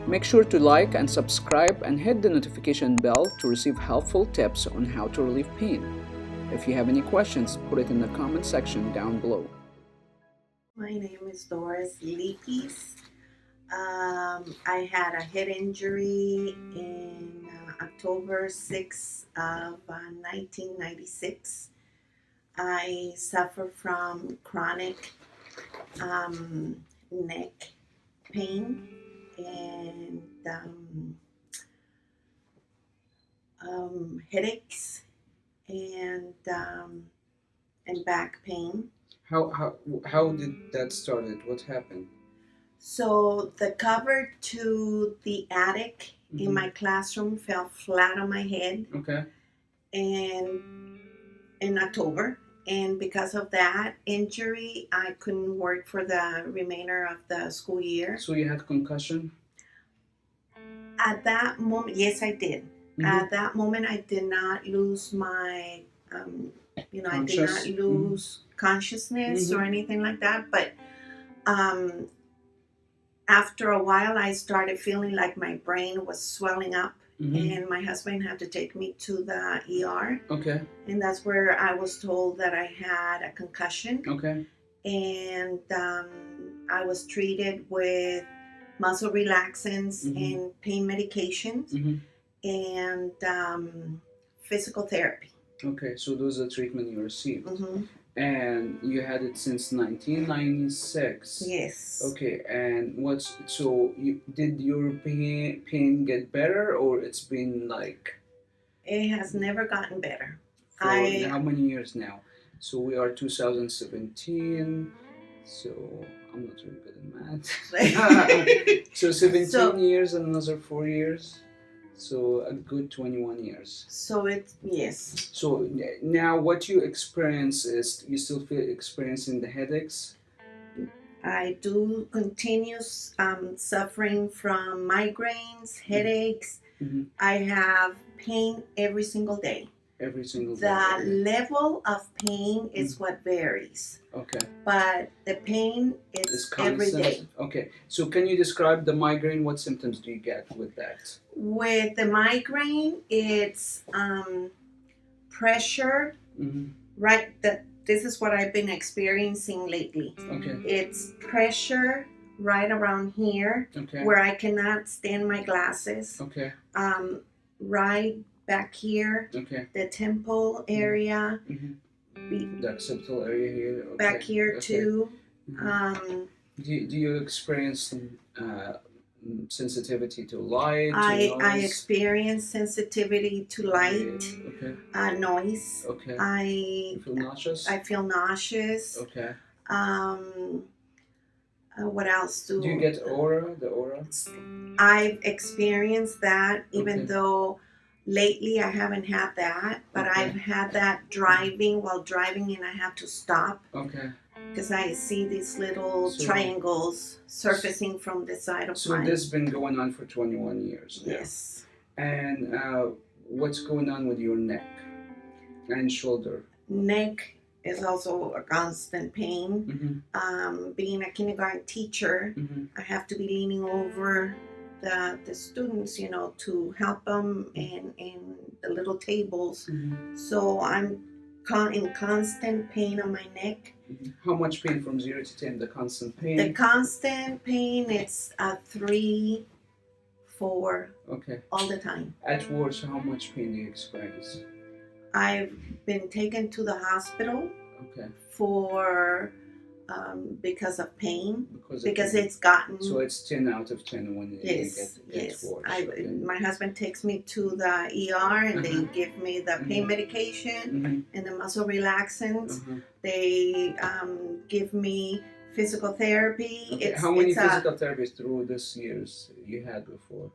Make sure to like and subscribe and hit the notification bell to receive helpful tips on how to relieve pain. If you have any questions, put it in the comment section down below. My name is Doris Leapies. I had a head injury in October 6th of 1996. I suffer from chronic neck pain and headaches and back pain. How did that started? What happened? So the cover to the attic in Mhm. my classroom fell flat on my head Okay. and in October. And because of that injury, I couldn't work for the remainder of the school year. So you had concussion? At that moment, yes, I did. Mhm. At that moment, I did not lose my, I did not Conscious? lose consciousness or Mhm. anything like that. But um, after a while, I started feeling like my brain was swelling up, Mhm. and my husband had to take me to the ER. Okay. And that's where I was told that I had a concussion. Okay. And I was treated with muscle relaxants Mhm. and pain medications Mhm. and physical therapy. Okay, so those are the treatment you received. Hmm. And you had it since 1996. Yes. Okay, and did your pain get better, or it's been like It has never gotten better. for I how many years now? So we are 2017. So I'm not really good at math. So 17 so years and another 4 years. So a good 21 years. so it's yes. So now what you experience is you still feel experiencing the headaches? I do continue suffering from migraines, headaches. Mm-hmm. I have pain every single day. Every single day. The Okay. level of pain is what varies, Okay. but the pain It's is every constant. day. Okay. So can you describe the migraine? What symptoms do you get with that? With the migraine, it's pressure. Mm-hmm. Right, that this is what I've been experiencing lately. Okay. It's pressure right around here, Okay. where I cannot stand my glasses. Okay. Um, right back here, Okay. the temple area, Mm-hmm. The occipital area here. Okay. back here Okay. too. Mm-hmm. Do you experience sensitivity to light, to I noise? experience sensitivity to light, Okay. noise. Okay. I You feel nauseous? I feel nauseous. Okay. Um, what else Do you get aura? The aura? I've experienced that, even Okay. though lately I haven't had that, but Okay. I've had that driving while driving, and I have to stop Okay. because I see these little So- triangles surfacing from the side of So my. this has been going on for 21 years now. Yes. And what's going on with your neck and shoulder? Neck is also a constant pain. Mm-hmm. Being a kindergarten teacher, Mm-hmm. I have to be leaning over the students, to help them in the little tables. Mm-hmm. So I'm in constant pain on my neck. Mm-hmm. How much pain from 0 to 10? The constant pain? The constant pain, it's a 3, 4, Okay. all the time. At work, how much pain do you experience? I've been taken to the hospital Okay. for because of pain, because pain. it's gotten. So it's 10 out of 10 when Yes, you get yes. worse. Okay. My husband takes me to the ER, and they give me the pain medication Mm-hmm. and the muscle relaxants. Uh-huh. They give me physical therapy. Okay. How many physical therapies through this years you had before?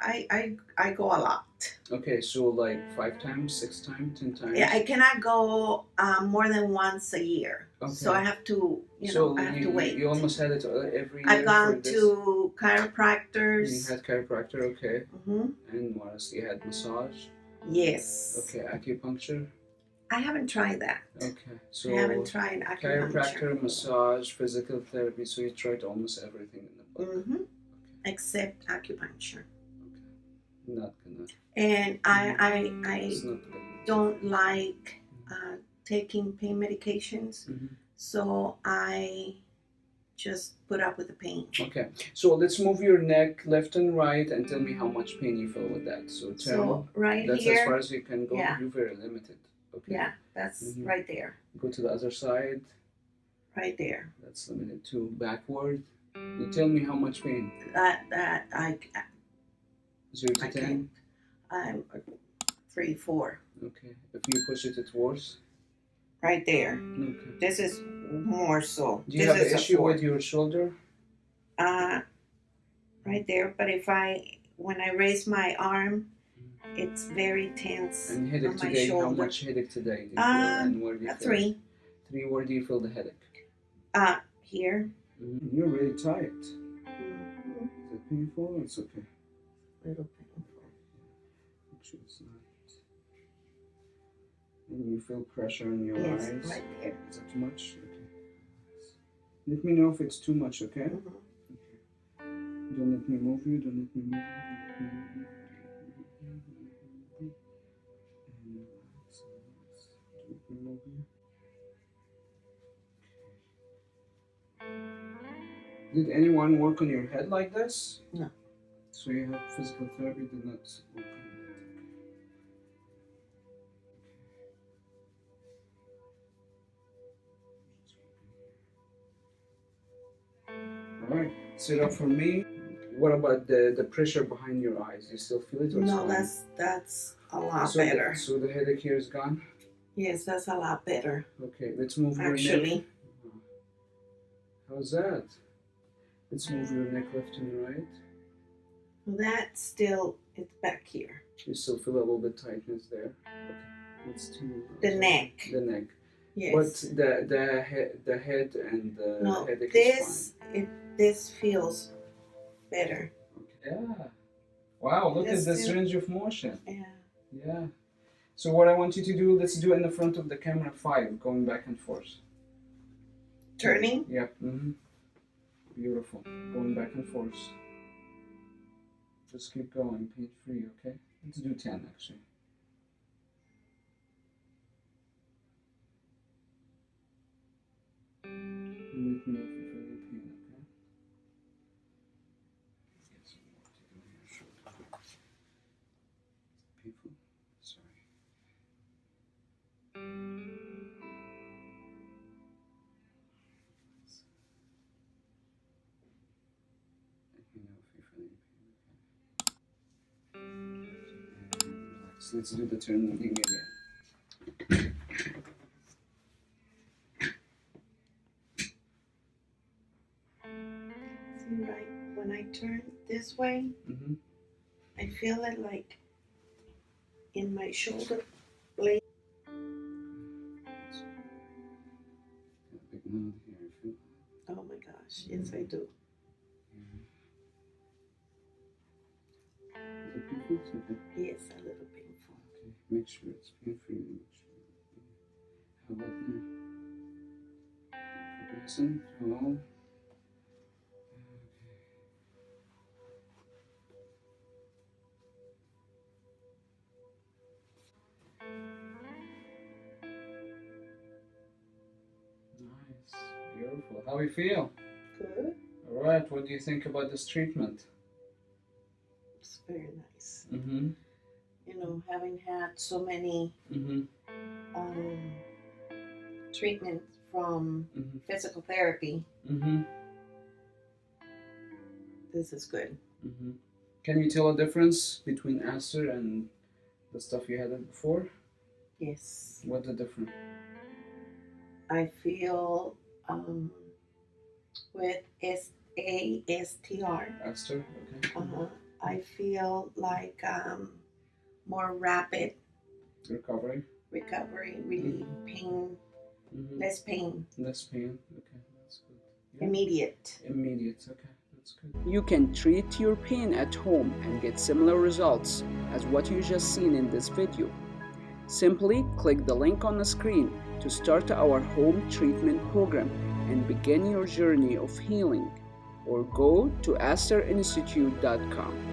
I go a lot. Okay, so like 5 times, 6 times, 10 times? Yeah, I cannot go more than once a year. Okay. So I have to, I have to wait. You almost had it every year. I've gone to chiropractors. You had chiropractor, okay. Mm-hmm. And what else? You had massage? Yes. Okay, acupuncture? I haven't tried that. Okay, so I haven't tried acupuncture. Chiropractor, massage, physical therapy, so you tried almost everything in the book. Mm-hmm. Okay. except acupuncture. Okay. Not gonna. And It's I not good. don't like taking pain medications, so I just put up with the pain. Okay, so let's move your neck left and right and tell me how much pain you feel with that. So So right that's here, as far as you can go. yeah. You're very limited. Okay. Yeah, that's right there. Go to the other side. Right there. That's limited too. Backward. You tell me how much pain. That I 0 to I 10. can't. I'm 3, 4. Okay. If you push it, it's worse. Right there. Okay. This is more so. Do you have an issue with your shoulder? Right there. But when I raise my arm, it's very tense. And headache on my today? shoulder. How much headache today do you feel? And where do you feel 3. it? 3. Where do you feel the headache? Here. You're really tight. Is it painful? It's okay. Little painful. Actually, it's not. And you feel pressure in your Yes, eyes? right there. Is that too much? Okay. Let me know if it's too much, okay? Okay. Don't let me move you. Don't let me move you. And relax. Don't let me move you. Did anyone work on your head like this? No. So you have physical therapy did not work on your head. All right, sit up for me. What about the pressure behind your eyes? You still feel it? Or No, that's a lot better. So the headache here is gone? Yes, that's a lot better. Okay, let's move your neck. Actually. How's that? Let's move your neck left and right. That still, it's back here. You still feel a little bit tightness there. Okay, let's do the neck. The neck. Yes. But the head and the headache is fine. This feels better. Okay. Yeah. Wow, look at this range of motion. Yeah. Yeah. So what I want you to do, let's do it in the front of the camera 5, going back and forth. Turning? Yep. Beautiful. Going back and forth. Just keep going, pain free, okay? Let's do 10 actually. Let me know if you feel your pain, okay? Get some more to do on your shoulder. Painful? Sorry. Let me know if you feel any pain, okay? Relax. Let's do the turning again. See, right when I turn this way, I feel it like in my shoulder blade. Big nod here, I feel. Oh my gosh, yes I do. Is it painful? It's okay. Yes, a little painful. Okay, make sure it's pain-free. Make sure. How about now? Listen, hold. Nice, beautiful. How do you feel? Good. All right. What do you think about this treatment? It's very nice. Mm-hmm. Having had so many treatments from physical therapy, this is good. Can you tell a difference between ASTR and the stuff you had before? Yes. What's the difference? I feel with ASTR. ASTR, okay. I feel like more rapid recovery, relief, pain, less pain. Less pain, okay, that's good. Yeah. Immediate, okay, that's good. You can treat your pain at home and get similar results as what you just seen in this video. Simply click the link on the screen to start our home treatment program and begin your journey of healing. or go to asterinstitute.com.